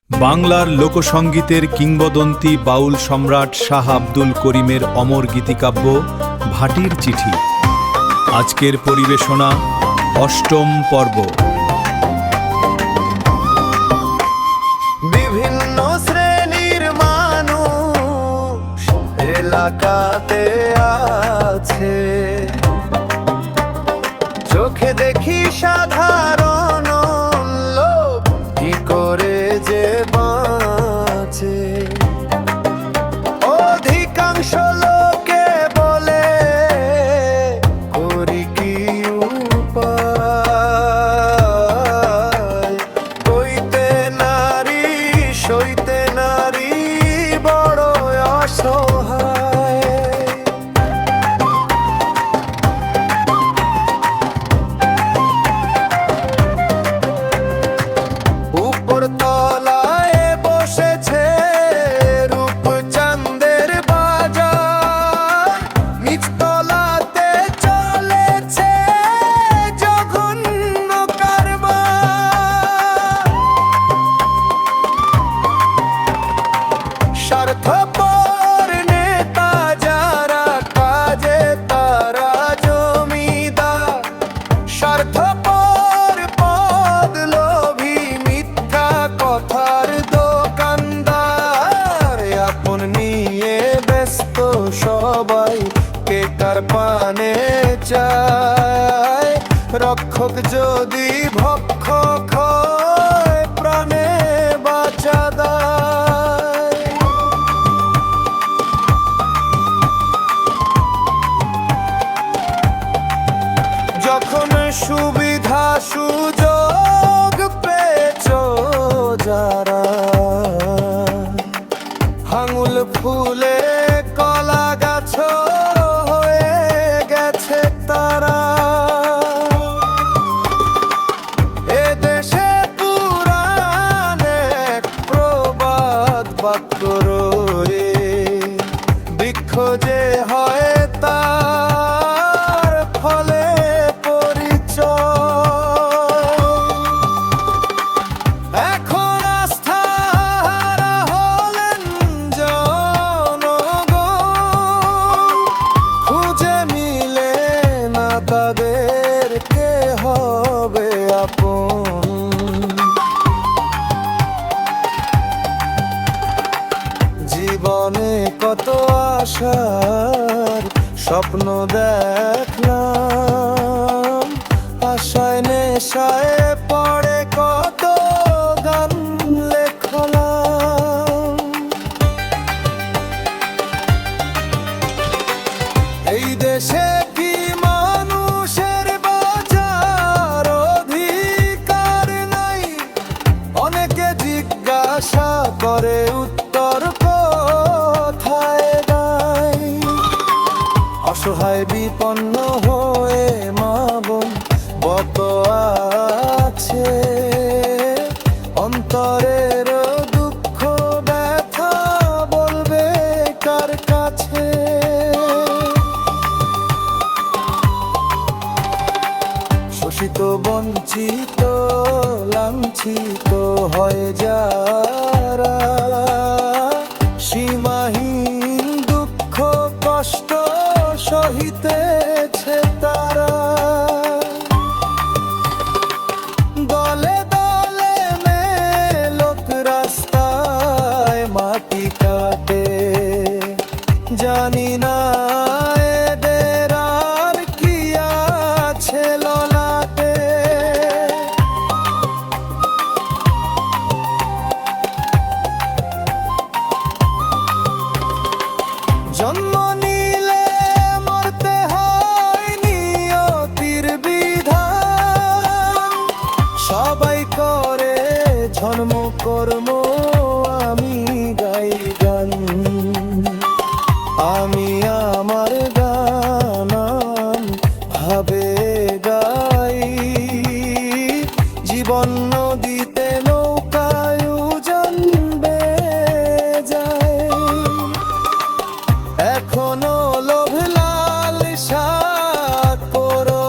বাংলার লোকসঙ্গীতের কিংবদন্তি বাউল সম্রাট শাহ আব্দুল করিমের অমর গীতিকাব্য ভাটির চিঠি। আজকের পরিবেশনা অষ্টম পর্ব। বিভিন্ন শ্রেণীর মানুষ এলাকাতে আছে, চোখে দেখি সাধারণ লোক কি করে যে বাঁচে। অধিকাংশ লোকে বলে করি কি উপায়, কইতে নারী সইতে নারী বড় অসহায়। উপর তলায় বসেছে রূপচাঁদের বাজার, নিচতলাতে চলেছে জঘন্য কারবার। স্বার্থপর নেতা যারা কাজে তারা জমিদার, স্বার্থপর পদ লোভী মিথ্যা কথার দোকানদার। আপন নিয়ে ব্যস্ত সবাই, কে কার পানে চায়। রক্ষক যদি ভক্ষক হয়, প্রাণে বাঁচা দায়। যখন সুবিধা সুযোগ পেয়েছ যারা, আঙুল ফুলে কলা গাছ হয়ে গেছে তারা। এ দেশে পুরাণ এক প্রবাদ বাক্য রয়ে, বৃক্ষ যে হয় তার ফলে এখন আস্থাহারা হলেন জনগণ, খুঁজে মিলে না তাদের কে হবে আপন। জীবনে কত আশার স্বপ্ন দেখলাম, আশায় নেশায় পড়ে কত গান লেখলাম। এই দেশে কি মানুষের বাঁচার অধিকার নাই? অনেকে জিজ্ঞাসা করে উত্তর কোথায় নাই। অসহায় বিপন্ন হয়ে মা বোন বত আছে, অন্তরের দুঃখ ব্যথা বলবে কার কাছে। শোষিত বঞ্চিত লাঞ্ছিত হয়ে যারা, সীমাহীন দুঃখ কষ্ট সহিতেছে তারা। দলে দলে মেলোক রাস্তায় মাটি কাটে, জানি না এদের আর কি আছে ললাটে। জন্ম নিলে মরতে হয় নিয়তির বিধান, সবাই করে জন্ম কর্ম আমি গাই গান। আমি আমার গান ভাবে গাই, জীবন নদীতে নৌকায় জানবে যায়। এখনো লোভ লালসা করো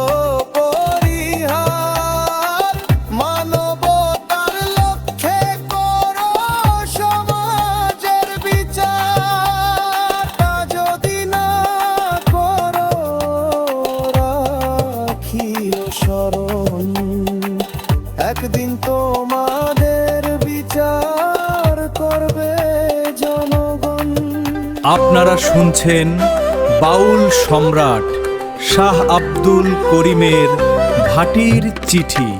পরিহার, মানবতার লক্ষ্যে করো বিচার করবে জনগণ। আপনারা শুনছেন বাউল সম্রাট শাহ আব্দুল করিমের ভাটির চিঠি।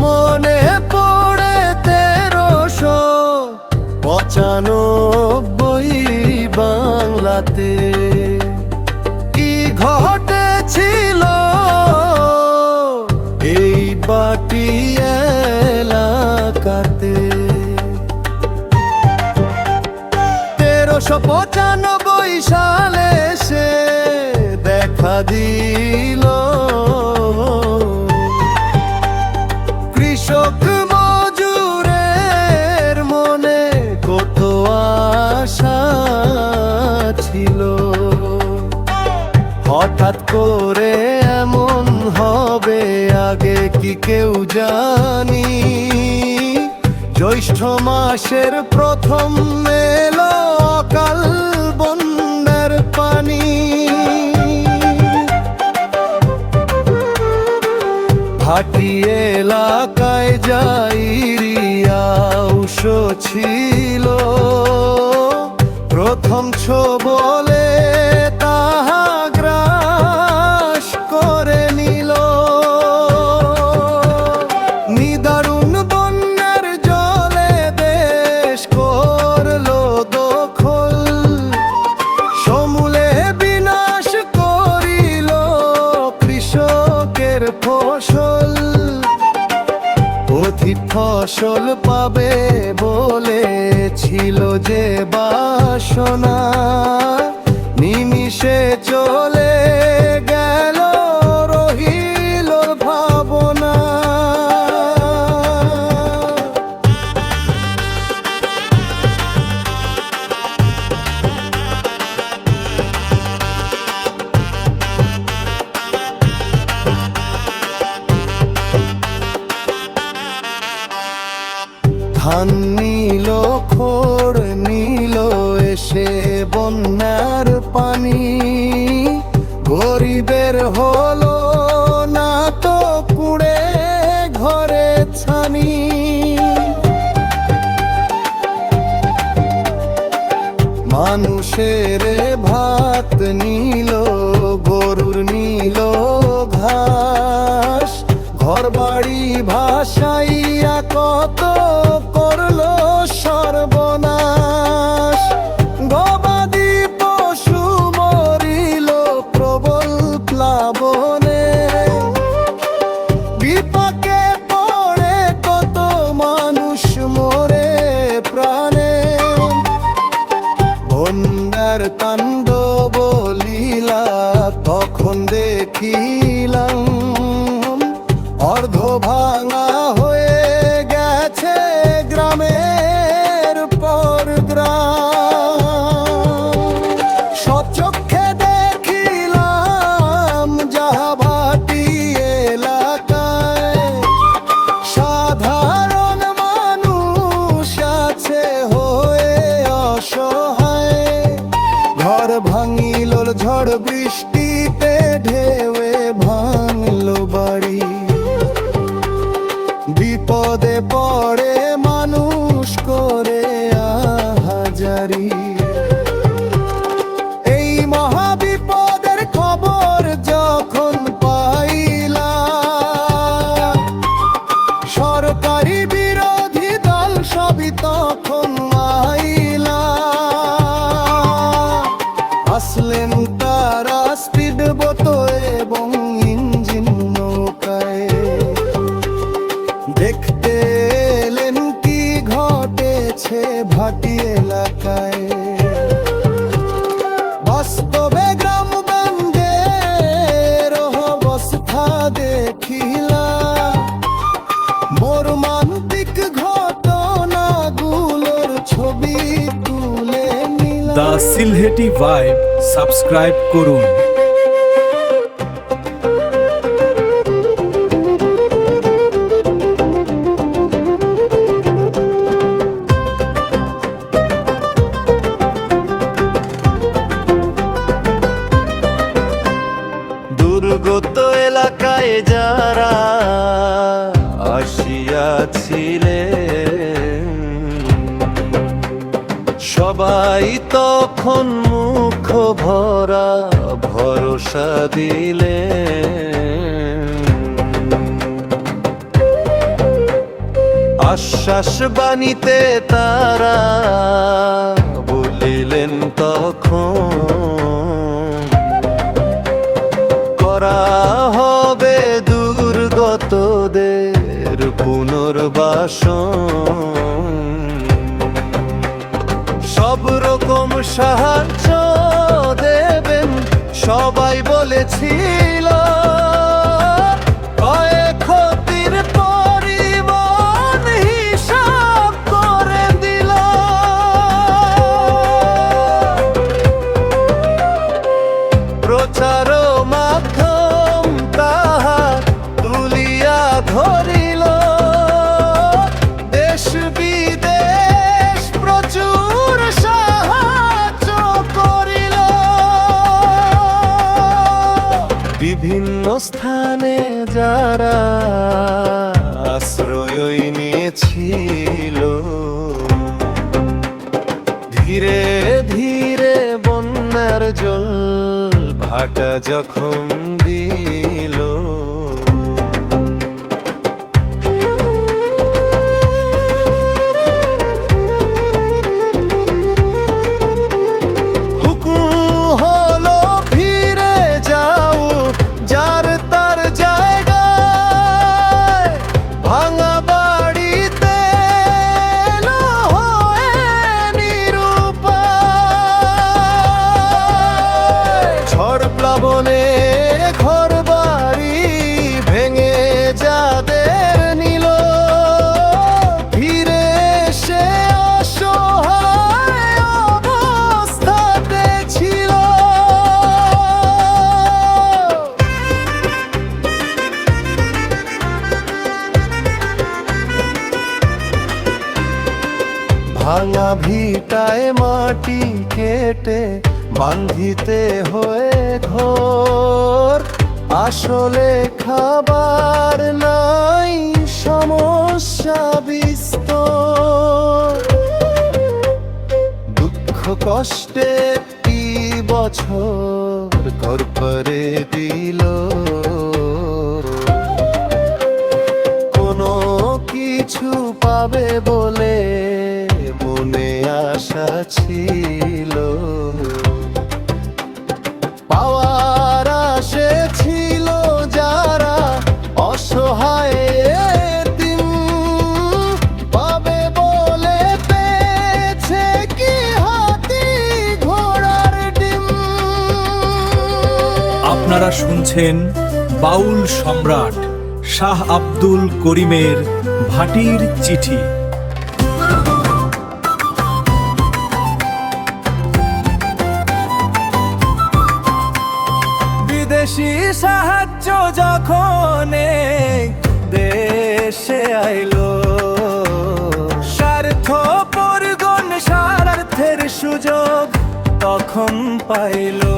মনে পড়ে 1395 বাংলাতে কি ঘটেছিল এই বাটি এলাকাতে। 1395 সালে সে দেখা দিল কৃষক মজুরের মনে কত আশা ছিল। হঠাৎ করে এমন হবে আগে কি কেউ জানি। জ্যৈষ্ঠ মাসের প্রথম এলো অকাল বন্যার পানি। ভাটি এলাকায় যাইরিয়া উৎস ছিল প্রথম ছোবলে তাহা গ্রাস করে নিল। নিদারুণ বন্যার জলে দেশ করলো দখল। সমূলে বিনাশ করিল কৃষকের ফসল। অধিক ফসল পাবে বলে ছিল যে বাসনা নিমিষে চলে গেল রহিল ভাবনা। ধান নিল খড় নিল এসে বন্যার পানি। গরিবের হলো না তো কুড়ে ঘরে ছানি। মানুষের ভাত নিল গরুর নিল ঘাস। ঘর বাড়ি ভাসাইয়া কত করলো সর্বনাশ। গবাদি পশু মরিল প্রবল প্লাবনে। বিপাকে পড়ে কত মানুষ মরে প্রাণে। বন্যার তাণ্ডব লীলা তখন দেখিলাম অর্ধ ভাঙা হয়ে গেছে গ্রামের পর গ্রাম। সচক্ষে দেখিলাম যাহা ভাটি এলাকায় সাধারণ মানুষ আছে হয়ে অসহায়। ঘর ভাঙিল ঝড় বৃষ্টিতে ঢেউয়ে ভাঙল বাড়ি। বিপদে পড়ে মানুষ করে আহাজারি। এই মহাবিপদের খবর যখন পাইলাম সরকারি বিরোধী দল সবই তখন আইলা। আসলেন তারা স্পিড বোট এবং ইঞ্জিন নৌকায়। দেখতে এলেন কি ঘটেছে ভাটি এলাকায়। বাস্তবে গ্রামগঞ্জের অবস্থা দেখিলা। মর্মান্তিক ঘটনাগুলোর ছবি তুলে নিলাম। দ্য সিলহেটি ভাইব সাবস্ক্রাইব করুন। দূর দুর্গত এলাকায় যারা আসিয়াছিলেন, সবাই তখন মুখ ভরা ভরসা দিলেন। আশ্বাস বাণীতে তারা বলিলেন তখন, করা হবে দুর্গতদের পুনর্বাসন। সব রকম সাহায্য দেবেন সবাই বলেছিল, কয়েক ক্ষতির পরিমাণ হিসাব করে দিল। প্রচার মাধ্যম তাহা তুলিয়া ধরিল, দেশ বিদেশ প্রচুর সাহায্য করিল। বিভিন্ন স্থানে যারা আশ্রয় নিয়েছিল, ধীরে ধীরে বন্যার জল ভাটা যখন দিল, হুকুম হলো ফিরে যাও যার তার জায়গায়। ভাঙা বাড়িতে এলো হয়ে নিরুপায়। ঝড় প্লাবনে ঘর বাড়ি ভেঙে যাদের নিল, ফিরে এসে অসহায় অবস্থাতে ছিল। ভাঙা ভিটায় মাটি কেটে বান্ধিতে হয়ে ঘর, আসলে খাবার নাই সমস্যা বিস্তর। দুঃখ কষ্টে কি বছর ঘর করে দিল, কোনো কিছু পাবে বলে মনে আশা ছিল। পাওয়ার আশে ছিল যারা অসহায় এতিম, পাবে বলে পেয়েছে কি হাতি ঘোড়ার ডিম। আপনারা শুনছেন বাউল সম্রাট শাহ আব্দুল করিমের ভাটির চিঠি। বিদেশি সাহায্য যখন এই দেশে আইলো, স্বার্থ পরিগণ স্বার্থের সুযোগ তখন পাইলো।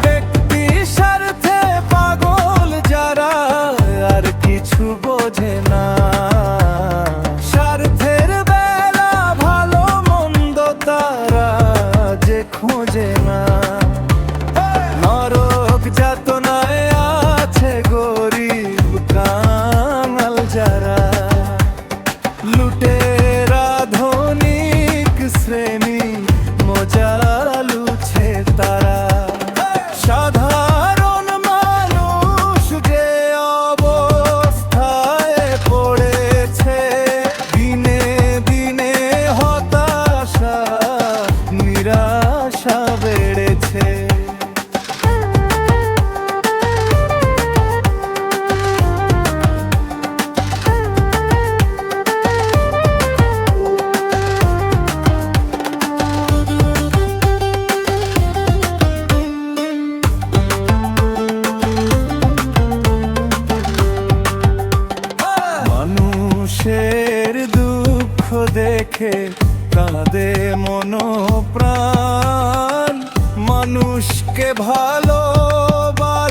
ব্যক্তি স্বার্থে পাগল যারা আর কিছু বোঝে না, স্বার্থের বেলা ভালো মন্দ তারা যে খোঁজে না। নরক যাতনায় আছে গরিব কাঙাল যারা, লুটেরা ধনিক শ্রেণী মজা লুছে তারা। সাধারণ মানুষ যে অবস্থায় পড়েছে, দিনে দিনে হতাশা নিরাশা বেড়েছে। মানুষের দুঃখ দেখে কাঁদে মন প্রাণ, মানুষকে ভালোবাসে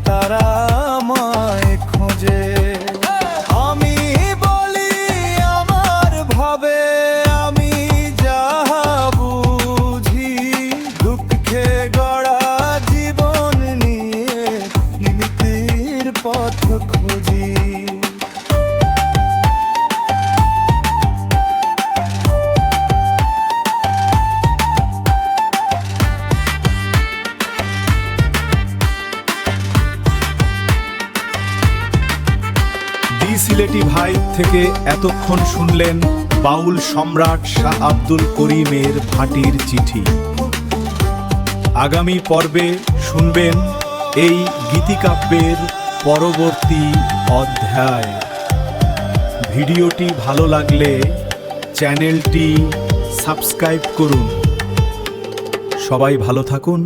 তারা আমায় খোঁজে। আমি বলি আমার ভাবে, আমি যাহা বুঝি, দুঃখে গড়া জীবন নিয়ে নিমিতির পথ খুঁজি। সিলেটি ভাই থেকে এতক্ষণ শুনলেন বাউল সম্রাট শাহ আব্দুল করিমের ভাটির চিঠি। আগামী পর্বে শুনবেন এই গীতিকাব্যের পরবর্তী অধ্যায়। ভিডিওটি ভালো লাগলে চ্যানেলটি সাবস্ক্রাইব করুন। সবাই ভালো থাকুন।